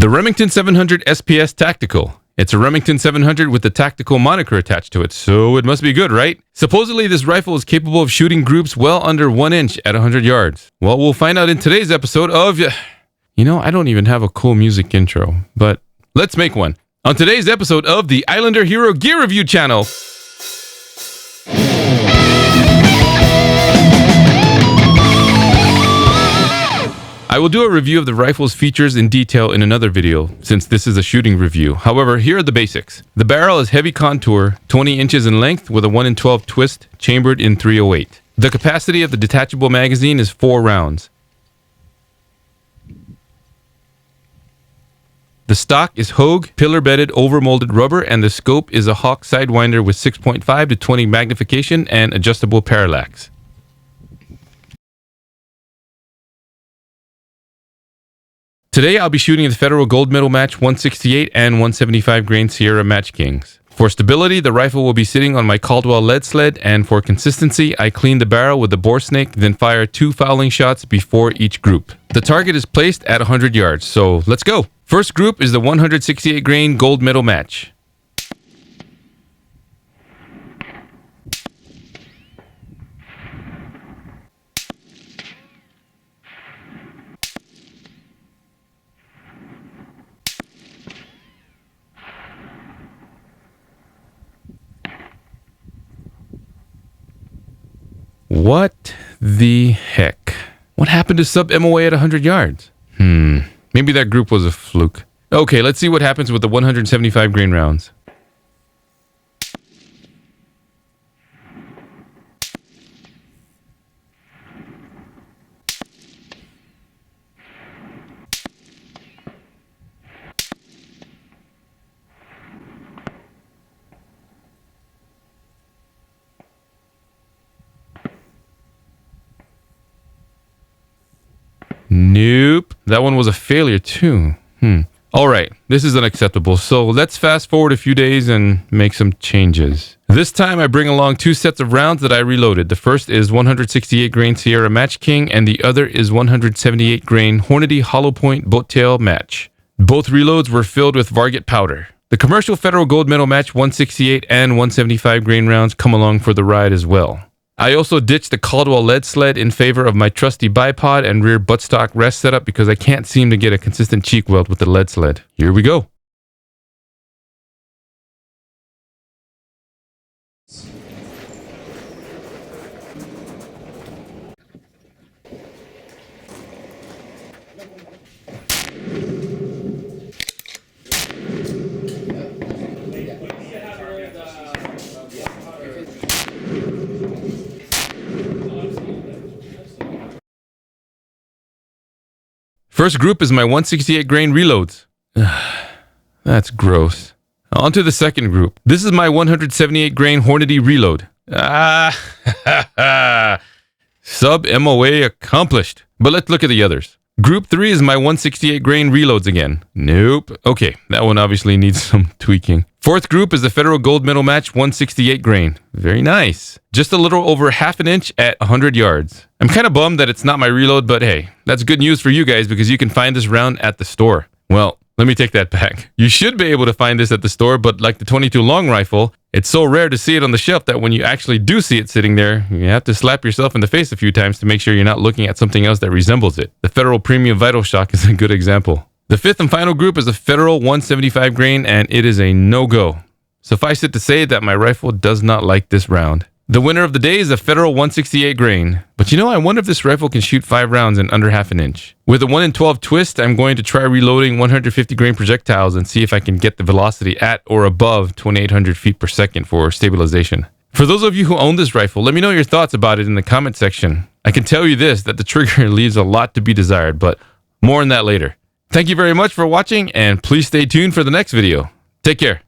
The Remington 700 SPS Tactical. It's a Remington 700 with the tactical moniker attached to it, so it must be good, right? Supposedly, this rifle is capable of shooting groups well under 1 inch at 100 yards. Well, we'll find out in today's episode of... I don't even have a cool music intro, but let's make one. On today's episode of the Islander Hero Gear Review channel... I will do a review of the rifle's features in detail in another video, since this is a shooting review. However, here are the basics. The barrel is heavy contour, 20 inches in length with a 1 in 12 twist, chambered in .308. The capacity of the detachable magazine is 4 rounds. The stock is Hogue pillar-bedded over-molded rubber, and the scope is a Hawk Sidewinder with 6.5 to 20 magnification and adjustable parallax. Today I'll be shooting the Federal Gold Medal Match 168 and 175 grain Sierra Match Kings. For stability, the rifle will be sitting on my Caldwell lead sled, and for consistency, I clean the barrel with the bore snake, then fire 2 fouling shots before each group. The target is placed at 100 yards, so let's go. First group is the 168 grain Gold Medal Match. What the heck? What happened to sub MOA at 100 yards? Maybe that group was a fluke. Okay, let's see what happens with the 175 grain rounds. Nope. That one was a failure too. Alright, this is unacceptable. So let's fast forward a few days and make some changes. This time I bring along 2 sets of rounds that I reloaded. The first is 168 grain Sierra Match King, and the other is 178 grain Hornady Hollow Point Boat Tail Match. Both reloads were filled with Varget powder. The commercial Federal Gold Medal Match 168 and 175 grain rounds come along for the ride as well. I also ditched the Caldwell lead sled in favor of my trusty bipod and rear buttstock rest setup because I can't seem to get a consistent cheek weld with the lead sled. Here we go. First group is my 168 grain reloads. That's gross. On to the second group. This is my 178 grain Hornady reload. Sub MOA accomplished. But let's look at the others. Group 3 is my 168 grain reloads again. Nope. Okay, that one obviously needs some tweaking. Fourth group is the Federal Gold Medal Match 168 grain. Very nice. Just a little over ½ an inch at 100 yards. I'm kind of bummed that it's not my reload, but hey, that's good news for you guys because you can find this round at the store. Well, let me take that back. You should be able to find this at the store, but like the 22 long rifle, it's so rare to see it on the shelf that when you actually do see it sitting there, you have to slap yourself in the face a few times to make sure you're not looking at something else that resembles it. The Federal Premium Vital Shock is a good example. The fifth and final group is the Federal 175 grain, and it is a no-go. Suffice it to say that my rifle does not like this round. The winner of the day is a Federal 168 grain. But I wonder if this rifle can shoot 5 rounds in under ½ an inch. With a 1 in 12 twist, I'm going to try reloading 150 grain projectiles and see if I can get the velocity at or above 2,800 feet per second for stabilization. For those of you who own this rifle, let me know your thoughts about it in the comment section. I can tell you this, that the trigger leaves a lot to be desired, but more on that later. Thank you very much for watching, and please stay tuned for the next video. Take care.